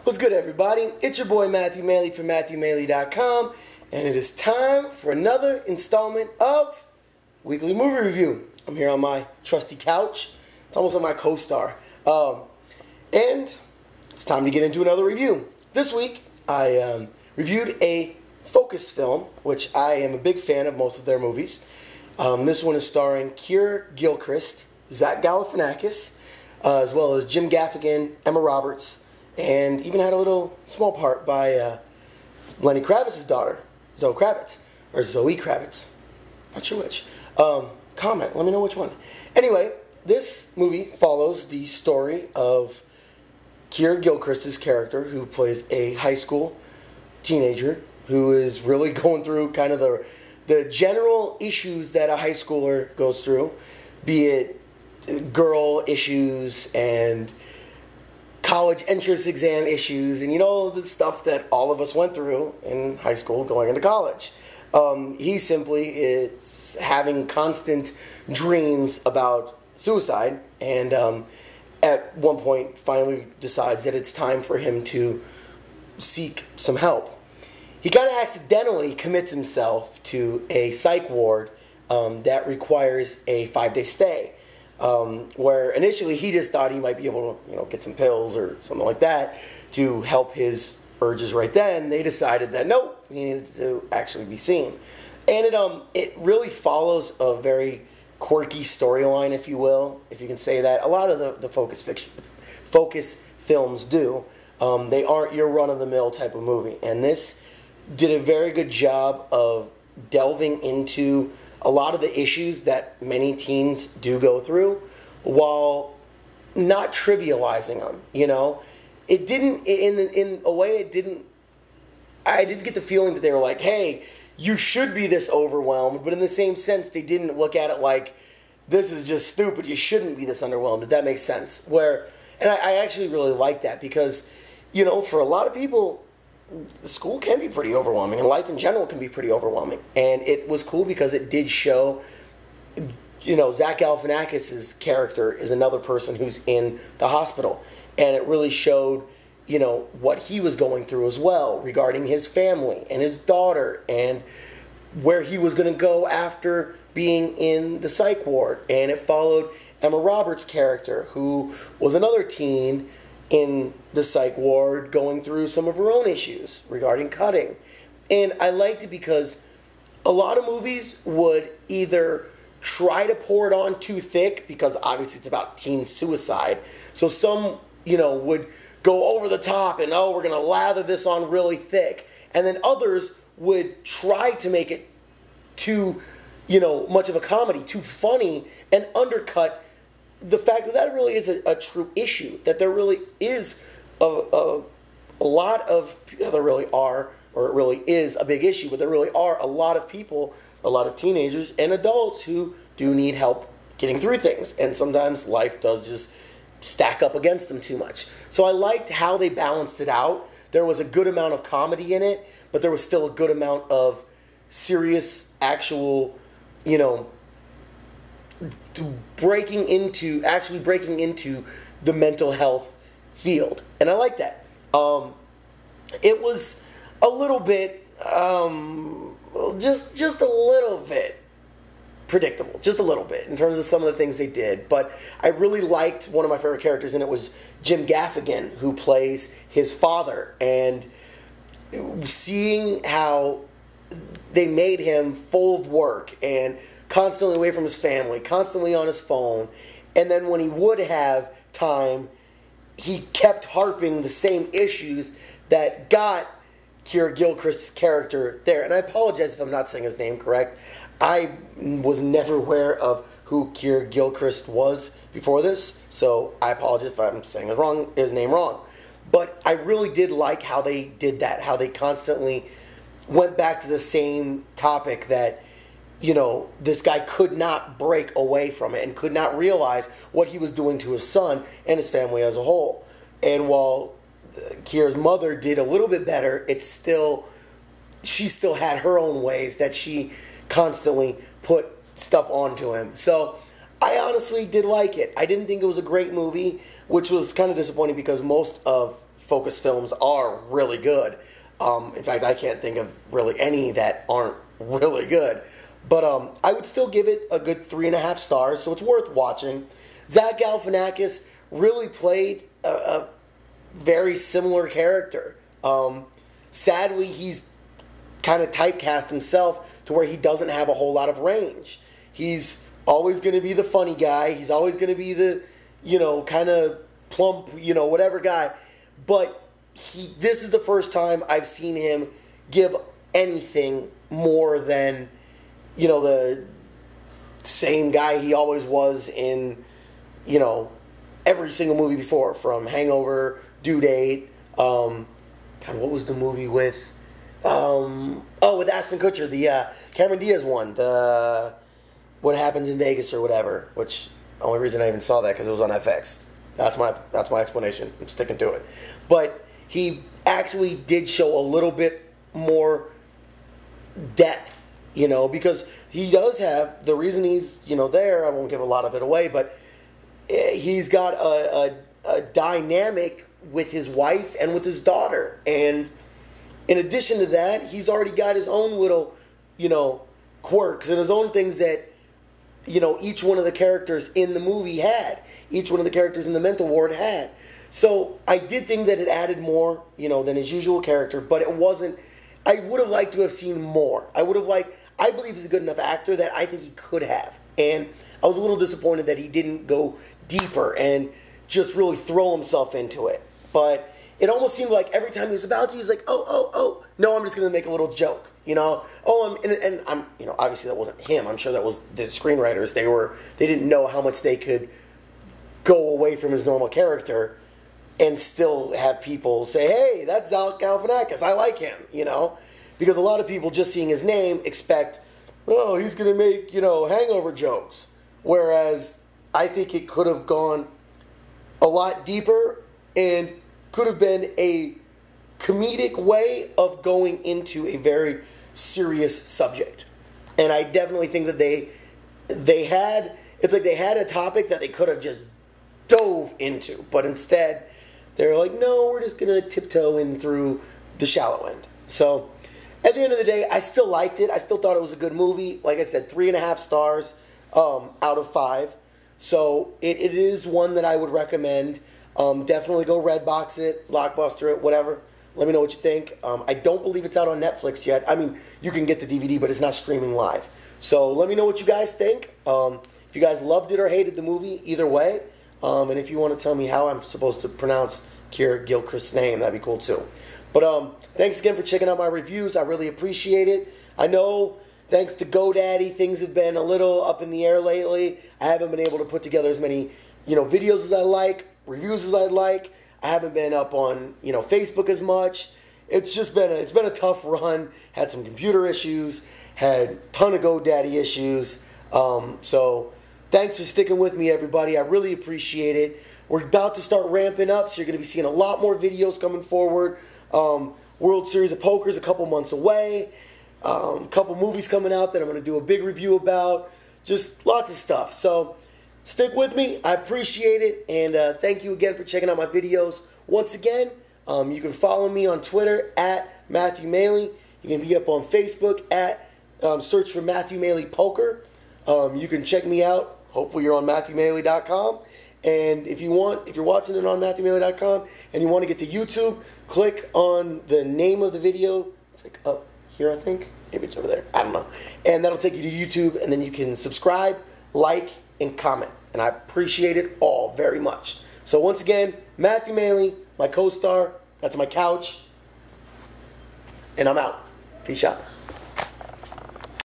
What's good, everybody? It's your boy Matthew Maley from MatthewMaley.com, and it is time for another installment of Weekly Movie Review. I'm here on my trusty couch. It's almost like my co-star. And it's time to get into another review. This week, I reviewed a Focus film, which I am a big fan of most of their movies. This one is starring Keir Gilchrist, Zach Galifianakis, as well as Jim Gaffigan, Emma Roberts, and even had a little small part by Lenny Kravitz's daughter, Zoe Kravitz, or Zoe Kravitz, not sure which. Comment, let me know which one. Anyway, this movie follows the story of Keir Gilchrist's character, who plays a high school teenager who is really going through kind of the general issues that a high schooler goes through, be it girl issues and college entrance exam issues, and the stuff that all of us went through in high school going into college. He simply is having constant dreams about suicide, and at one point finally decides that it's time for him to seek some help. He kind of accidentally commits himself to a psych ward that requires a 5-day stay. Where initially he just thought he might be able to, get some pills or something like that to help his urges right then. They decided that nope, he needed to actually be seen, and it really follows a very quirky storyline, if you will, if you can say that. A lot of the Focus films do. They aren't your run-of-the-mill type of movie, and this did a very good job of delving into a lot of the issues that many teens do go through, while not trivializing them. It didn't, in a way, it didn't. I didn't get the feeling that they were like, "Hey, you should be this overwhelmed," but in the same sense, they didn't look at it like, "This is just stupid. You shouldn't be this underwhelmed." If that makes sense. And I actually really like that because, for a lot of people, school can be pretty overwhelming, and life in general can be pretty overwhelming. And it was cool because it did show, Zach Galifianakis' character is another person who's in the hospital, and it really showed, what he was going through as well regarding his family and his daughter and where he was going to go after being in the psych ward. And it followed Emma Roberts' character, who was another teen in the psych ward going through some of her own issues regarding cutting. And I liked it because a lot of movies would either try to pour it on too thick, because obviously it's about teen suicide. So some, would go over the top and, we're going to lather this on really thick. And then others would try to make it too, much of a comedy, too funny, and undercut the fact that really is a true issue, that there really is a lot of, there really are, or it really is a big issue, but there really are a lot of people, a lot of teenagers and adults who do need help getting through things, and sometimes life does just stack up against them too much. So I liked how they balanced it out. There was a good amount of comedy in it, but there was still a good amount of serious, actual, breaking into the mental health field, and I like that. It was a little bit, just a little bit predictable, just a little bit in terms of some of the things they did. But I really liked one of my favorite characters, and it was Jim Gaffigan, who plays his father, and seeing how they made him full of work and constantly away from his family, constantly on his phone, and then when he would have time, he kept harping the same issues that got Keir Gilchrist's character there. And I apologize if I'm not saying his name correct. I was never aware of who Keir Gilchrist was before this, so I apologize if I'm saying his name wrong. But I really did like how they did that, how they constantly went back to the same topic that, this guy could not break away from it and could not realize what he was doing to his son and his family as a whole. And while Keir's mother did a little bit better, she still had her own ways that she constantly put stuff onto him. So I honestly did like it. I didn't think it was a great movie, which was kind of disappointing because most of focused films are really good. In fact, I can't think of really any that aren't really good. But I would still give it a good 3.5 stars, so it's worth watching. Zach Galifianakis really played a very similar character. Sadly, he's kind of typecast himself to where he doesn't have a whole lot of range. He's always going to be the funny guy. He's always going to be the, kind of plump, whatever guy. But this is the first time I've seen him give anything more than, the same guy he always was in, every single movie before, from Hangover, Due Date. God, what was the movie with? With Ashton Kutcher, the Cameron Diaz one, the What Happens in Vegas or whatever. Which the only reason I even saw that because it was on FX. That's my explanation. I'm sticking to it. But he actually did show a little bit more depth, because he does have the reason he's there. I won't give a lot of it away, but he's got a dynamic with his wife and with his daughter, and in addition to that, he's already got his own little, quirks and his own things that, each one of the characters in the movie had. Each one of the characters in the mental ward had. So I did think that it added more, than his usual character, but it wasn't. I would have liked to have seen more. I believe he's a good enough actor that I think he could have. And I was a little disappointed that he didn't go deeper and just really throw himself into it. But it almost seemed like every time he was about to, he was like, oh, no, I'm just going to make a little joke, I'm obviously that wasn't him. I'm sure that was the screenwriters. They didn't know how much they could go away from his normal character and still have people say, hey, that's Zach Galifianakis, I like him, because a lot of people just seeing his name expect, oh, he's going to make, hangover jokes. Whereas I think it could have gone a lot deeper and could have been a comedic way of going into a very serious subject. And I definitely think that they had a topic that they could have just dove into, but instead they're like, no, we're just going to tiptoe in through the shallow end. So at the end of the day, I still liked it. I still thought it was a good movie. Like I said, 3.5 stars out of 5. So it is one that I would recommend. Definitely go Redbox it, Blockbuster it, whatever. Let me know what you think. I don't believe it's out on Netflix yet. I mean, you can get the DVD, but it's not streaming live. So let me know what you guys think. If you guys loved it or hated the movie, either way. And if you want to tell me how I'm supposed to pronounce Keir Gilchrist's name, that'd be cool too. But thanks again for checking out my reviews. I really appreciate it. I know, thanks to GoDaddy, things have been a little up in the air lately. I haven't been able to put together as many, videos as I like, reviews as I'd like. I haven't been up on, Facebook as much. It's been a tough run. Had some computer issues. Had a ton of GoDaddy issues. So thanks for sticking with me, everybody. I really appreciate it. We're about to start ramping up, so you're going to be seeing a lot more videos coming forward. World Series of Poker is a couple months away. A couple movies coming out that I'm going to do a big review about. Just lots of stuff. So stick with me. I appreciate it. And thank you again for checking out my videos. Once again, you can follow me on Twitter at Matthew Maley. You can be up on Facebook at search for Matthew Maley Poker. You can check me out. Hopefully you're on MatthewMaley.com. And if you're watching it on MatthewMaley.com and you want to get to YouTube, click on the name of the video. It's like up here, I think. Maybe it's over there. I don't know. And that'll take you to YouTube, and then you can subscribe, like, and comment. And I appreciate it all very much. So once again, Matthew Maley, my co-star. That's my couch. And I'm out. Peace out.